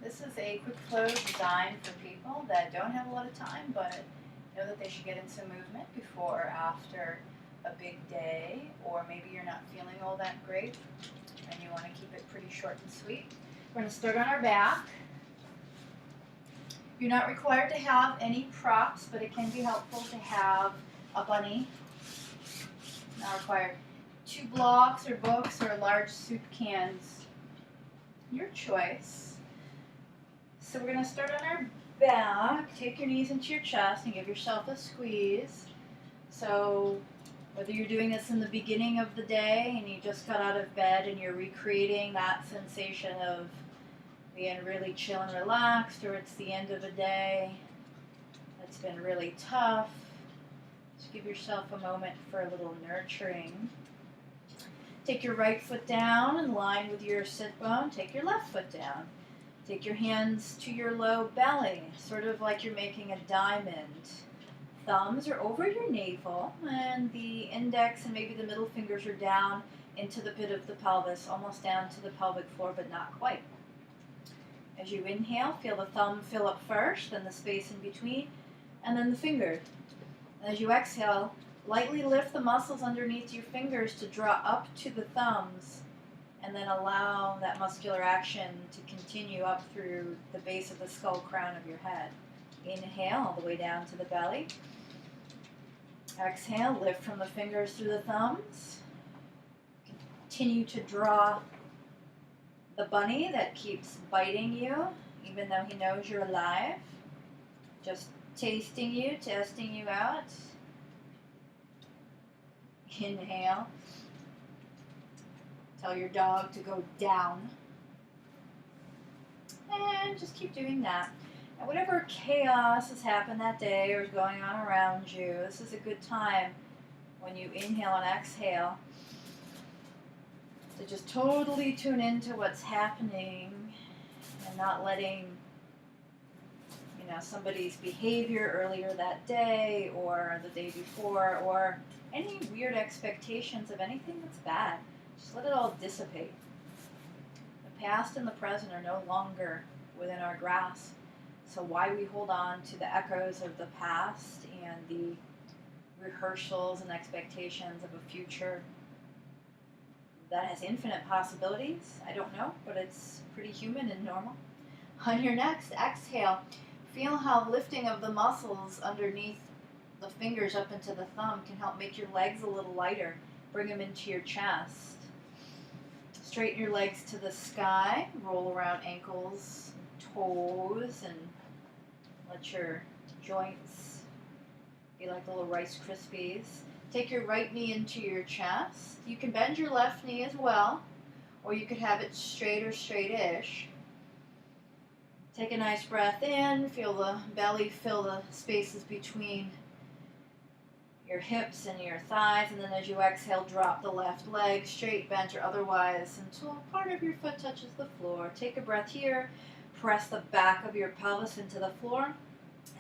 This is a quick flow designed for people that don't have a lot of time but know that they should get into movement before or after a big day, or maybe you're not feeling all that great and you want to keep it pretty short and sweet. We're going to start on our back. You're not required to have any props, but it can be helpful to have a bunny. Not required. 2 blocks or books or large soup cans. Your choice. So we're going to start on our back. Take your knees into your chest and give yourself a squeeze. So whether you're doing this in the beginning of the day and you just got out of bed and you're recreating that sensation of being really chill and relaxed, or it's the end of a day that's been really tough, just give yourself a moment for a little nurturing. Take your right foot down in line with your sit bone. Take your left foot down. Take your hands to your low belly, sort of like you're making a diamond. Thumbs are over your navel, and the index and maybe the middle fingers are down into the pit of the pelvis, almost down to the pelvic floor, but not quite. As you inhale, feel the thumb fill up first, then the space in between, and then the finger. And as you exhale, lightly lift the muscles underneath your fingers to draw up to the thumbs, and then allow that muscular action to continue up through the base of the skull crown of your head. Inhale all the way down to the belly. Exhale, lift from the fingers through the thumbs. Continue to draw the bunny that keeps biting you, even though he knows you're alive. Just tasting you, testing you out. Inhale. Tell your dog to go down. And just keep doing that. And whatever chaos has happened that day or is going on around you, this is a good time when you inhale and exhale to just totally tune into what's happening and not letting somebody's behavior earlier that day or the day before or any weird expectations of anything that's bad. Just let it all dissipate. The past and the present are no longer within our grasp. So why we hold on to the echoes of the past and the rehearsals and expectations of a future that has infinite possibilities? I don't know, but it's pretty human and normal. On your next exhale, feel how lifting of the muscles underneath the fingers up into the thumb can help make your legs a little lighter. Bring them into your chest. Straighten your legs to the sky. Roll around ankles, toes, and let your joints be like little Rice Krispies. Take your right knee into your chest. You can bend your left knee as well, or you could have it straight or straight-ish. Take a nice breath in, feel the belly fill the spaces between your hips and your thighs, and then as you exhale, drop the left leg, straight, bent, or otherwise, until part of your foot touches the floor. Take a breath here, press the back of your pelvis into the floor.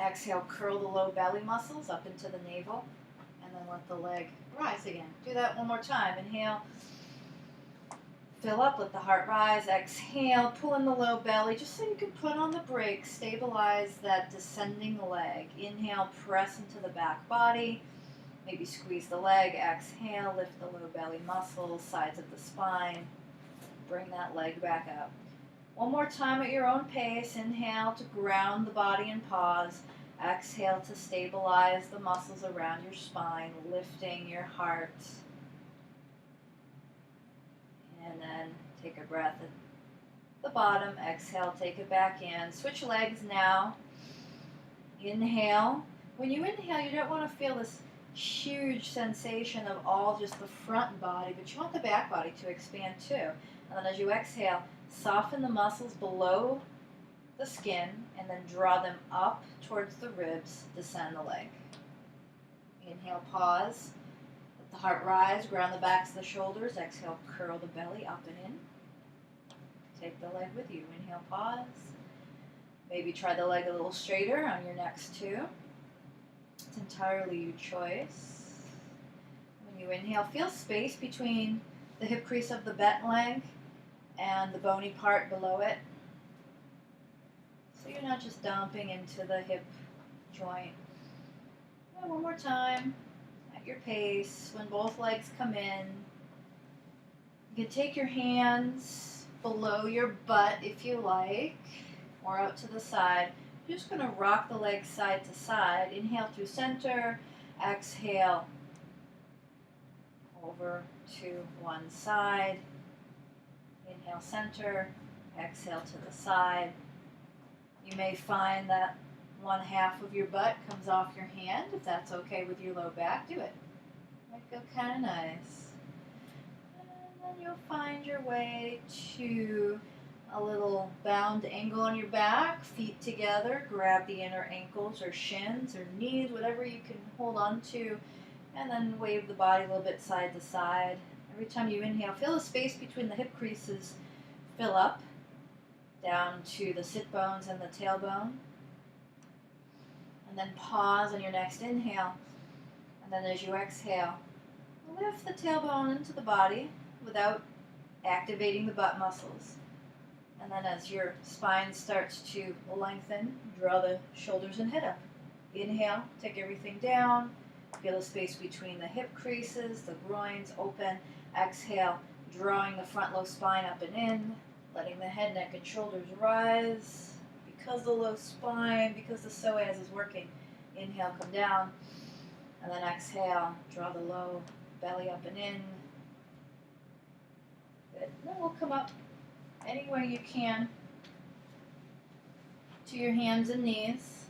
Exhale, curl the low belly muscles up into the navel, and then let the leg rise again. Do that one more time. Inhale. Fill up, let the heart rise. Exhale, pull in the low belly just so you can put on the brakes. Stabilize that descending leg. Inhale, press into the back body. Maybe squeeze the leg. Exhale, lift the low belly muscles, sides of the spine. Bring that leg back up. One more time at your own pace. Inhale to ground the body and pause. Exhale to stabilize the muscles around your spine, lifting your heart. And then take a breath at the bottom. Exhale, take it back in. Switch legs now. Inhale. When you inhale, you don't want to feel this huge sensation of all just the front body, but you want the back body to expand too. And then as you exhale, soften the muscles below the skin and then draw them up towards the ribs. Descend the leg. Inhale, pause. The heart rise, ground the backs of the shoulders. Exhale, curl the belly up and in. Take the leg with you. Inhale, pause. Maybe try the leg a little straighter on your next two. It's entirely your choice. When you inhale, feel space between the hip crease of the bent leg and the bony part below it. So you're not just dumping into the hip joint. And one more time at your pace. When both legs come in, you can take your hands below your butt if you like, or out to the side. You're just going to rock the legs side to side. Inhale through center, exhale over to one side. Inhale center, exhale to the side. You may find that one half of your butt comes off your hand. If that's okay with your low back, do it. Might feel kind of nice. And then you'll find your way to a little bound angle on your back, feet together. Grab the inner ankles or shins or knees, whatever you can hold on to, and then wave the body a little bit side to side. Every time you inhale, feel the space between the hip creases fill up down to the sit bones and the tailbone. And then pause on your next inhale. And then as you exhale, lift the tailbone into the body without activating the butt muscles. And then as your spine starts to lengthen, draw the shoulders and head up. Inhale, take everything down. Feel the space between the hip creases, the groins open. Exhale, drawing the front low spine up and in, letting the head, neck, and shoulders rise. Because the low spine, because the psoas is working. Inhale, come down. And then exhale, draw the low belly up and in. Good. Then we'll come up any way you can to your hands and knees.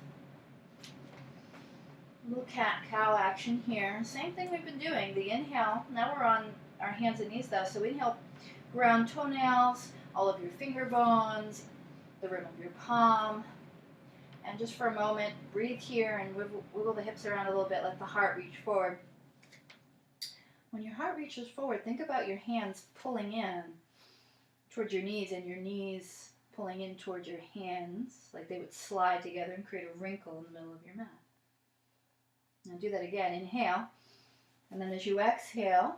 A little cat-cow action here. Same thing we've been doing. The inhale, now we're on our hands and knees though, so inhale, ground toenails, all of your finger bones, the rim of your palm. And just for a moment, breathe here and wiggle the hips around a little bit, let the heart reach forward. When your heart reaches forward, think about your hands pulling in towards your knees and your knees pulling in towards your hands, like they would slide together and create a wrinkle in the middle of your mat. Now do that again. Inhale, and then as you exhale,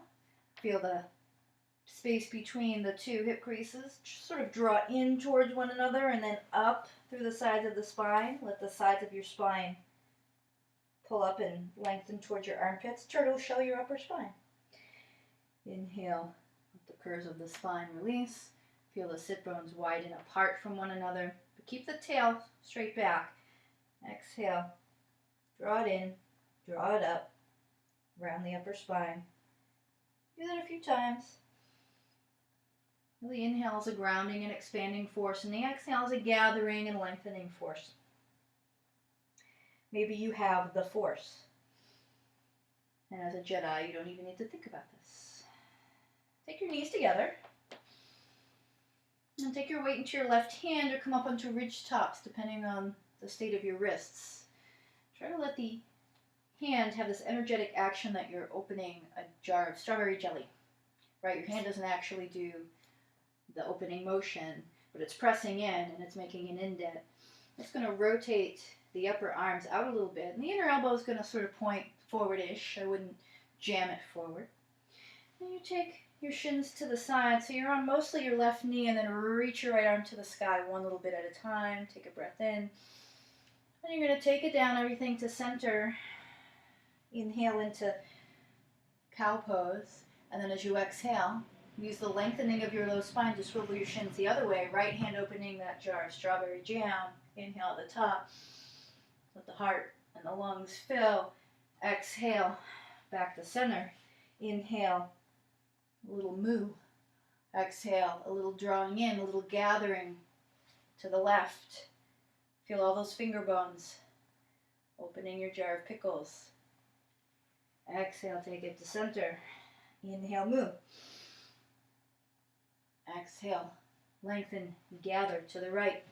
feel the space between the two hip creases. Just sort of draw in towards one another and then up through the sides of the spine. Let the sides of your spine pull up and lengthen towards your armpits. Turtle shell your upper spine. Inhale, let the curves of the spine release. Feel the sit bones widen apart from one another, but keep the tail straight back. Exhale, draw it in, draw it up, around the upper spine. Do that a few times. The inhale is a grounding and expanding force, and the exhale is a gathering and lengthening force. Maybe you have the force. And as a Jedi, you don't even need to think about this. Take your knees together. And take your weight into your left hand or come up onto ridge tops, depending on the state of your wrists. Try to let the hand have this energetic action that you're opening a jar of strawberry jelly. Right? Your hand doesn't actually do the opening motion, but it's pressing in and it's making an indent. It's going to rotate the upper arms out a little bit, and the inner elbow is going to sort of point forward-ish. I wouldn't jam it forward. And you take your shins to the side, so you're on mostly your left knee, and then reach your right arm to the sky one little bit at a time. Take a breath in. Then you're going to take it down, everything to center. Inhale into cow pose, and then as you exhale, use the lengthening of your low spine to swivel your shins the other way. Right hand opening that jar of strawberry jam. Inhale at the top. Let the heart and the lungs fill. Exhale, back to center. Inhale, a little moo. Exhale, a little drawing in, a little gathering to the left. Feel all those finger bones. Opening your jar of pickles. Exhale, take it to center. Inhale, moo. Exhale, lengthen, gather to the right.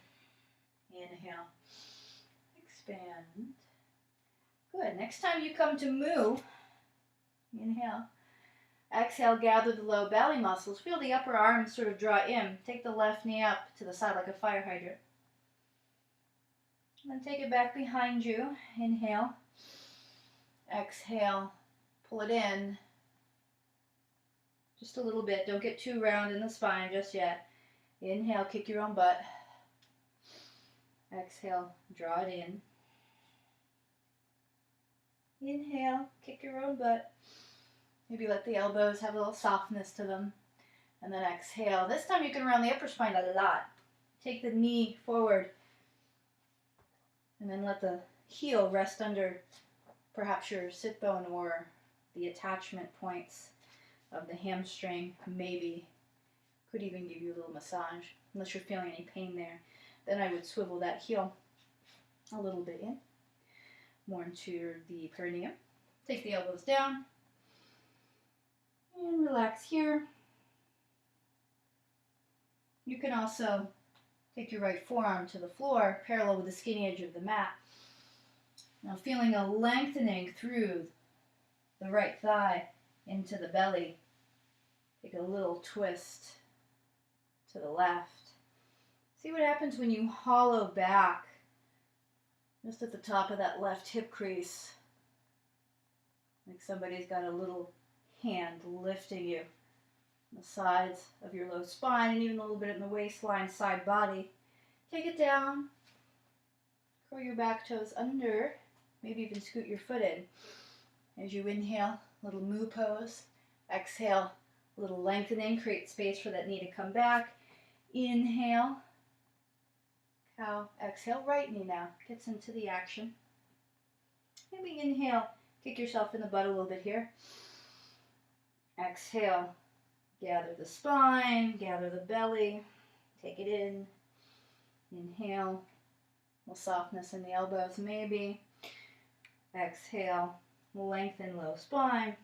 Inhale, expand. Good. Next time you come to moo, inhale. Exhale, gather the low belly muscles. Feel the upper arms sort of draw in. Take the left knee up to the side like a fire hydrant. And then take it back behind you. Inhale. Exhale, pull it in. Just a little bit. Don't get too round in the spine just yet. Inhale, kick your own butt. Exhale, draw it in. Inhale, kick your own butt. Maybe let the elbows have a little softness to them. And then exhale. This time you can round the upper spine a lot. Take the knee forward. And then let the heel rest under perhaps your sit bone or the attachment points of the hamstring. Maybe could even give you a little massage, unless you're feeling any pain there. Then I would swivel that heel a little bit in, more into the perineum. Take the elbows down and relax here. You can also take your right forearm to the floor, parallel with the skinny edge of the mat. Now feeling a lengthening through the right thigh into the belly. Take a little twist to the left. See what happens when you hollow back just at the top of that left hip crease. Like somebody's got a little hand lifting you on the sides of your low spine and even a little bit in the waistline, side body. Take it down. Curl your back toes under. Maybe even scoot your foot in. As you inhale, little moo pose. Exhale, a little lengthening. Create space for that knee to come back. Inhale. Cow. Exhale. Right knee now gets into the action. Maybe inhale. Kick yourself in the butt a little bit here. Exhale. Gather the spine. Gather the belly. Take it in. Inhale. A little softness in the elbows maybe. Exhale. Lengthen low spine.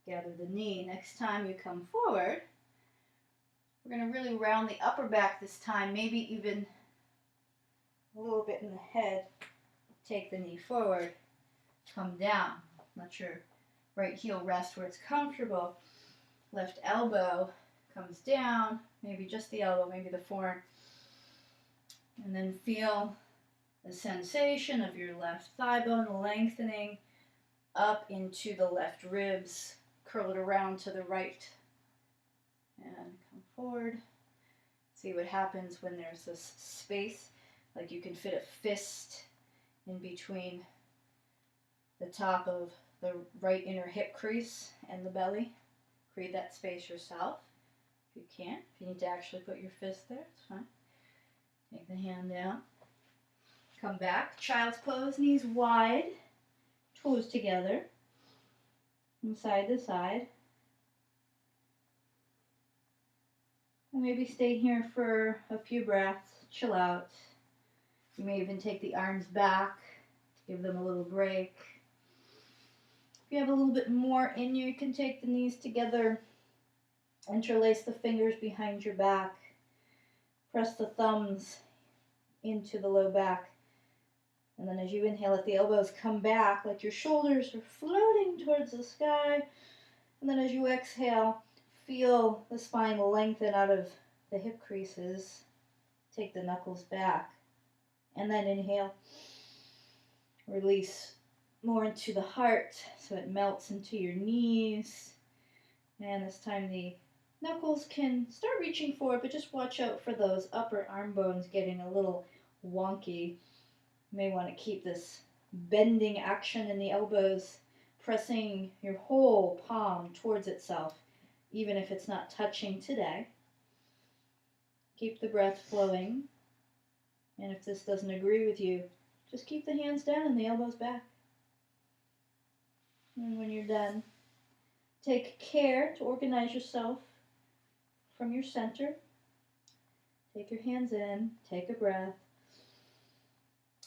Gather the knee. Next time you come forward, we're going to really round the upper back this time, maybe even a little bit in the head. Take the knee forward, come down. Let your right heel rest where it's comfortable. Left elbow comes down, maybe just the elbow, maybe the forearm. And then feel the sensation of your left thigh bone lengthening up into the left ribs. Curl it around to the right. And come forward. See what happens when there's this space, like you can fit a fist in between the top of the right inner hip crease and the belly. Create that space yourself if you can. If you need to actually put your fist there, it's fine. Take the hand down. Come back. Child's pose, knees wide, toes together, from side to side. And maybe stay here for a few breaths, chill out. You may even take the arms back to give them a little break. If you have a little bit more in you can take the knees together, interlace the fingers behind your back, press the thumbs into the low back. And then as you inhale, let the elbows come back like your shoulders are floating towards the sky. And then as you exhale, feel the spine lengthen out of the hip creases. Take the knuckles back. And then inhale. Release more into the heart so it melts into your knees. And this time the knuckles can start reaching forward, but just watch out for those upper arm bones getting a little wonky. You may want to keep this bending action in the elbows, pressing your whole palm towards itself, even if it's not touching today. Keep the breath flowing. And if this doesn't agree with you, just keep the hands down and the elbows back. And when you're done, take care to organize yourself from your center. Take your hands in, take a breath.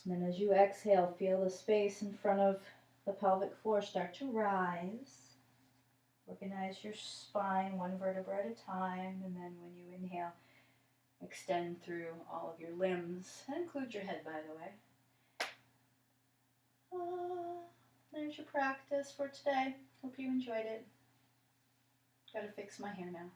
And then as you exhale, feel the space in front of the pelvic floor start to rise. Organize your spine one vertebra at a time. And then when you inhale, extend through all of your limbs. That includes your head, by the way. There's your practice for today. Hope you enjoyed it. Gotta fix my hair now.